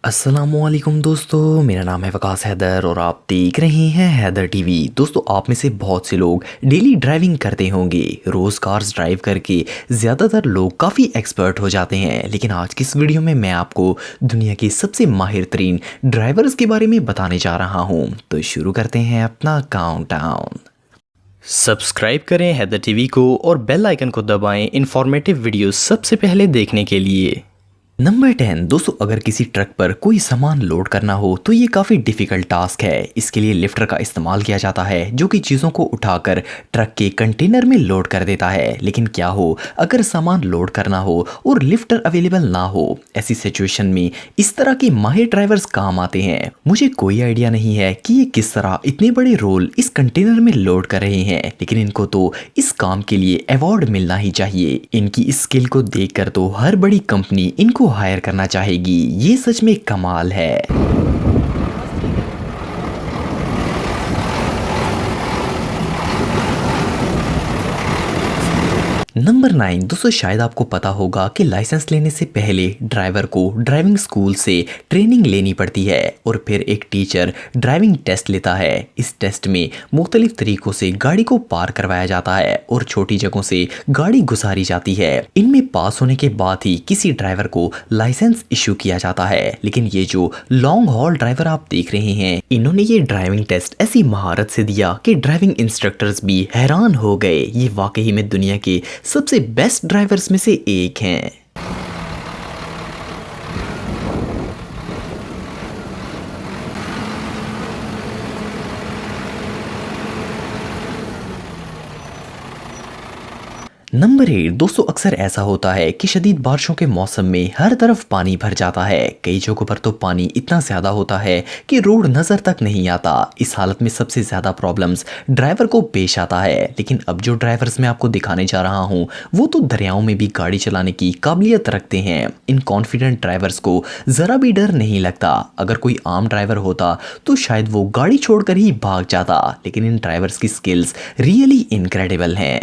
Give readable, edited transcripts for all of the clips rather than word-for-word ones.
अस्सलामुअलैकुम दोस्तों, मेरा नाम है वकास हैदर और आप देख रहे हैं हैदर टीवी। दोस्तों, आप में से बहुत से लोग डेली ड्राइविंग करते होंगे। रोज़ कार्स ड्राइव करके ज़्यादातर लोग काफ़ी एक्सपर्ट हो जाते हैं, लेकिन आज की इस वीडियो में मैं आपको दुनिया के सबसे माहिर तरीन ड्राइवर्स के बारे में बताने जा रहा हूँ। तो शुरू करते हैं अपना काउंटडाउन। सब्सक्राइब करें हैदर टीवी को और बेल आइकन को दबाएं इंफॉर्मेटिव वीडियो सबसे पहले देखने के लिए। नंबर 10 दोस्तों, अगर किसी ट्रक पर कोई सामान लोड करना हो तो ये काफ़ी डिफ़िकल्ट टास्क है। इसके लिए लिफ्टर का इस्तेमाल किया जाता है जो कि चीज़ों को उठाकर ट्रक के कंटेनर में लोड कर देता है। लेकिन क्या हो अगर सामान लोड करना हो और लिफ्टर अवेलेबल ना हो? ऐसी सिचुएशन में इस तरह के माहिर ड्राइवर्स काम आते हैं। मुझे कोई आइडिया नहीं है कि ये किस तरह इतने बड़े रोल इस कंटेनर में लोड कर रहे हैं, लेकिन इनको तो इस काम के लिए अवार्ड मिलना ही चाहिए। इनकी इस स्किल को देखकर तो हर बड़ी कंपनी इनको हायर करना चाहेगी। ये सच में कमाल है। नंबर 9 दोस्तों, शायद आपको पता होगा कि लाइसेंस लेने से पहले ड्राइवर को ड्राइविंग स्कूल से ट्रेनिंग लेनी पड़ती है और फिर एक टीचर ड्राइविंग टेस्ट लेता है। इस टेस्ट में मुख्तलिफ तरीकों से गाड़ी को पार करवाया जाता है और छोटी जगहों से गाड़ी गुजारी जाती है। इनमें पास होने के बाद ही किसी ड्राइवर को लाइसेंस इशू किया जाता है। लेकिन ये जो लॉन्ग हॉल ड्राइवर आप देख रहे हैं, इन्होंने ये ड्राइविंग टेस्ट ऐसी महारत से दिया कि ड्राइविंग इंस्ट्रक्टर्स भी हैरान हो गए। ये वाकई में दुनिया के सबसे बेस्ट ड्राइवर्स में से एक हैं। नंबर 8 दोस्तों, अक्सर ऐसा होता है कि शदीद बारिशों के मौसम में हर तरफ पानी भर जाता है। कई जगहों पर तो पानी इतना ज़्यादा होता है कि रोड नज़र तक नहीं आता। इस हालत में सबसे ज़्यादा प्रॉब्लम्स ड्राइवर को पेश आता है। लेकिन अब जो ड्राइवर्स मैं आपको दिखाने जा रहा हूँ वो तो दरियाओं में भी गाड़ी चलाने की काबिलियत रखते हैं। इन कॉन्फिडेंट ड्राइवर्स को ज़रा भी डर नहीं लगता। अगर कोई आम ड्राइवर होता तो शायद वो गाड़ी छोड़कर ही भाग जाता, लेकिन इन ड्राइवर्स की स्किल्स रियली इनक्रेडिबल हैं।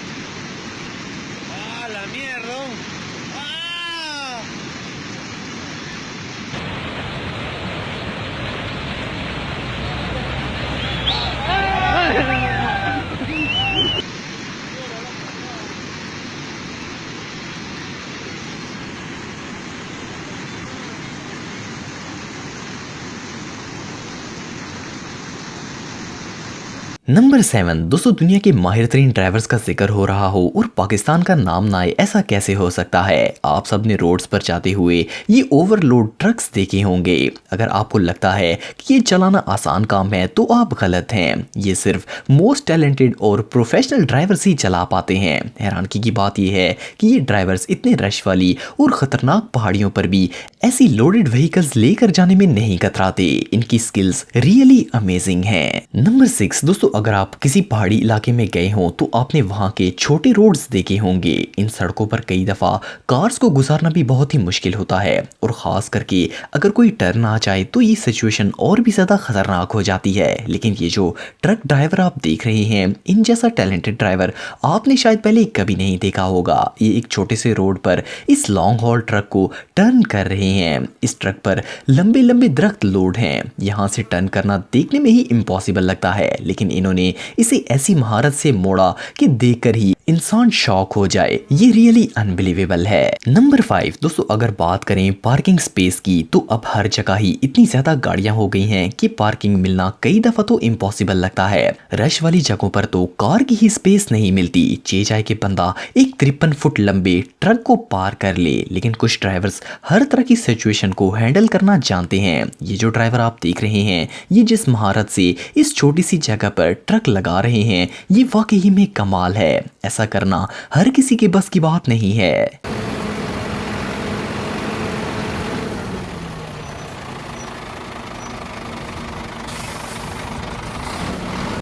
नंबर 7 दोस्तों, दुनिया के माहिर तरीन ड्राइवर्स का जिक्र हो रहा हो और पाकिस्तान का नाम ना आए, ऐसा कैसे हो सकता है? आप सब ने रोड्स पर जाते हुए ये ओवरलोड ट्रक्स देखे होंगे। अगर आपको लगता है कि ये चलाना आसान काम है तो आप गलत हैं। ये सिर्फ मोस्ट टैलेंटेड और प्रोफेशनल ड्राइवर्स ही चला पाते हैं। हैरानगी की बात यह है कि ये ड्राइवर्स इतने रश वाली और ख़तरनाक पहाड़ियों पर भी ऐसी लोडेड व्हीकल्स लेकर जाने में नहीं कतराते। इनकी स्किल्स रियली अमेजिंग हैं। नंबर 6 दोस्तों, अगर आप किसी पहाड़ी इलाके में गए हों तो आपने वहां के छोटे रोड्स देखे होंगे। इन सड़कों पर कई दफ़ा कार्स को गुजारना भी बहुत ही मुश्किल होता है और ख़ास करके अगर कोई टर्न आ जाए तो ये सिचुएशन और भी ज़्यादा ख़तरनाक हो जाती है। लेकिन ये जो ट्रक ड्राइवर आप देख रहे हैं, इन जैसा टैलेंटेड ड्राइवर आपने शायद पहले कभी नहीं देखा होगा। ये एक छोटे से रोड पर इस लॉन्ग हॉल ट्रक को टर्न कर रहे हैं। इस ट्रक पर लंबे लंबे दरख्त लोड हैं। यहाँ से टर्न करना देखने में ही इम्पॉसिबल लगता है, लेकिन इन्होंने इसे ऐसी महारत से मोड़ा कि देखकर ही इंसान शॉक हो जाए। ये रियली अनबिलीवेबल है। नंबर 5 दोस्तों, अगर बात करें पार्किंग स्पेस की तो अब हर जगह ही इतनी ज्यादा गाड़ियां हो गई हैं कि पार्किंग मिलना कई दफा तो इम्पॉसिबल लगता है। रश वाली जगहों पर तो कार की ही स्पेस नहीं मिलती। चाहे कि बंदा एक 53 फुट लंबे ट्रक को पार कर ले, लेकिन कुछ ड्राइवर्स हर तरह की सिचुएशन को हैंडल करना जानते हैं। ये जो ड्राइवर आप देख रहे हैं, ये जिस महारत से इस छोटी सी जगह पर ट्रक लगा रहे हैं, ये वाकई में कमाल है। ऐसा करना हर किसी के बस की बात नहीं है।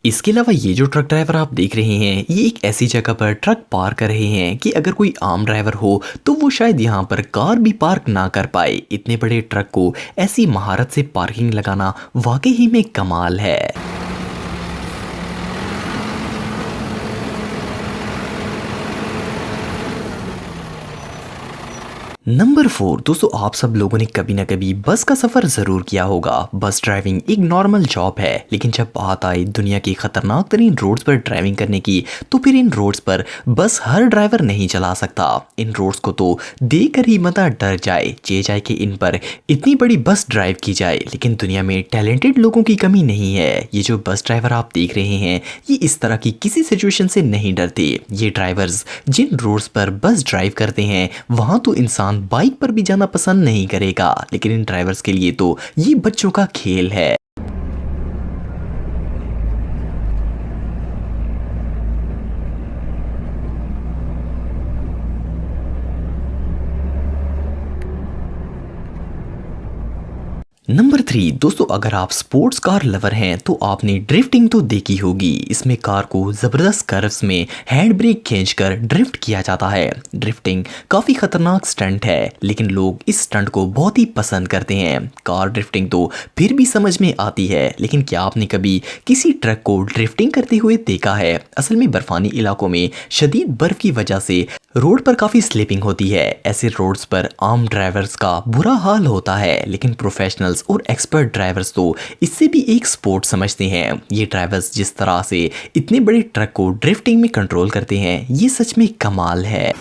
इसके अलावा ये जो ट्रक ड्राइवर आप देख रहे हैं, ये एक ऐसी जगह पर ट्रक पार कर रहे हैं कि अगर कोई आम ड्राइवर हो तो वो शायद यहाँ पर कार भी पार्क ना कर पाए। इतने बड़े ट्रक को ऐसी महारत से पार्किंग लगाना वाकई में कमाल है। नंबर 4 दोस्तों, आप सब लोगों ने कभी ना कभी बस का सफ़र ज़रूर किया होगा। बस ड्राइविंग एक नॉर्मल जॉब है, लेकिन जब बात आए दुनिया की खतरनाक तरीन रोड्स पर ड्राइविंग करने की, तो फिर इन रोड्स पर बस हर ड्राइवर नहीं चला सकता। इन रोड्स को तो देखकर ही मता डर जाए, जाए कि इन पर इतनी बड़ी बस ड्राइव की जाए। लेकिन दुनिया में टैलेंटेड लोगों की कमी नहीं है। ये जो बस ड्राइवर आप देख रहे हैं, ये इस तरह की किसी सिचुएशन से नहीं डरते। ये ड्राइवर्स जिन रोड्स पर बस ड्राइव करते हैं, वहाँ तो इंसान बाइक पर भी जाना पसंद नहीं करेगा, लेकिन इन ड्राइवर्स के लिए तो ये बच्चों का खेल है। नंबर 3 दोस्तों, अगर आप स्पोर्ट्स कार लवर हैं तो आपने ड्रिफ्टिंग तो देखी होगी। इसमें कार को ज़बरदस्त कर्व्स में हैंड ब्रेक खींचकर ड्रिफ्ट किया जाता है। ड्रिफ्टिंग काफ़ी खतरनाक स्टंट है, लेकिन लोग इस स्टंट को बहुत ही पसंद करते हैं। कार ड्रिफ्टिंग तो फिर भी समझ में आती है, लेकिन क्या आपने कभी किसी ट्रक को ड्रिफ्टिंग करते हुए देखा है? असल में बर्फानी इलाकों में शदीद बर्फ की वजह से रोड पर काफ़ी स्लिपिंग होती है। ऐसे रोड्स पर आम ड्राइवर्स का बुरा हाल होता है, लेकिन प्रोफेशनल्स और एक्सपर्ट ड्राइवर्स तो इससे भी एक स्पोर्ट समझते हैं। ये ड्राइवर्स जिस तरह से इतने बड़े ट्रक को ड्रिफ्टिंग में कंट्रोल करते हैं, ये सच में कमाल है।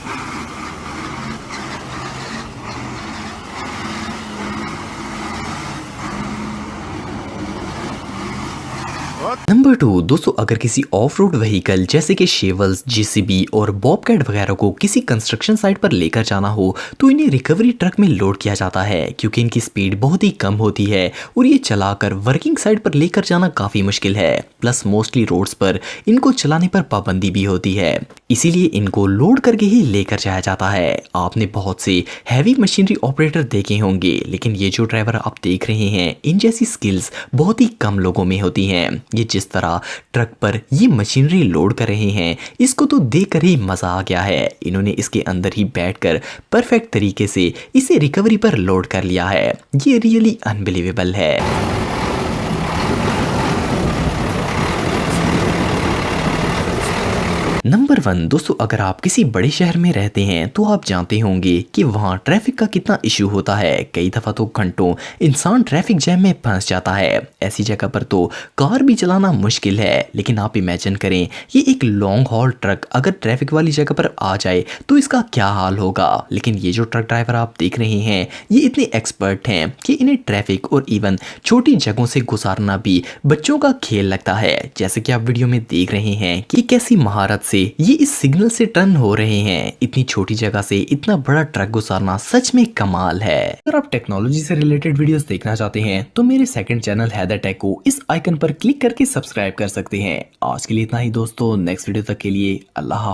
नंबर 2 दोस्तों, अगर किसी ऑफ रोड व्हीकल जैसे कि शेवल्स, जेसीबी और बॉबकैट वगैरह को किसी कंस्ट्रक्शन साइट पर लेकर जाना हो, तो इन्हें रिकवरी ट्रक में लोड किया जाता है, क्योंकि इनकी स्पीड बहुत ही कम होती है और ये चलाकर वर्किंग साइट पर लेकर जाना काफ़ी मुश्किल है। प्लस मोस्टली रोड्स पर इनको चलाने पर पाबंदी भी होती है, इसीलिए इनको लोड करके ही लेकर जाया जाता है। आपने बहुत से हैवी मशीनरी ऑपरेटर देखे होंगे, लेकिन ये जो ड्राइवर आप देख रहे हैं, इन जैसी स्किल्स बहुत ही कम लोगों में होती हैं। ये जिस तरह ट्रक पर ये मशीनरी लोड कर रहे हैं, इसको तो देखकर ही मजा आ गया है। इन्होंने इसके अंदर ही बैठकर परफेक्ट तरीके से इसे रिकवरी पर लोड कर लिया है। ये रियली अनबिलीवेबल है। नंबर 1 दोस्तों, अगर आप किसी बड़े शहर में रहते हैं तो आप जानते होंगे कि वहाँ ट्रैफिक का कितना इशू होता है। कई दफ़ा तो घंटों इंसान ट्रैफिक जैम में फंस जाता है। ऐसी जगह पर तो कार भी चलाना मुश्किल है। लेकिन आप इमेजिन करें, ये एक लॉन्ग हॉल ट्रक अगर ट्रैफिक वाली जगह पर आ जाए तो इसका क्या हाल होगा। लेकिन ये जो ट्रक ड्राइवर आप देख रहे हैं, ये इतने एक्सपर्ट हैं कि इन्हें ट्रैफिक और इवन छोटी जगहों से गुजारना भी बच्चों का खेल लगता है। जैसे कि आप वीडियो में देख रहे हैं कि कैसी महारत से ये इस सिग्नल से टर्न हो रहे हैं। इतनी छोटी जगह से इतना बड़ा ट्रक गुजारना सच में कमाल है। अगर आप टेक्नोलॉजी से रिलेटेड वीडियोस देखना चाहते हैं तो मेरे सेकंड चैनल हैदर टेक को इस आइकन पर क्लिक करके सब्सक्राइब कर सकते हैं। आज के लिए इतना ही दोस्तों, नेक्स्ट वीडियो तक के लिए अल्लाह हाफ़िज़।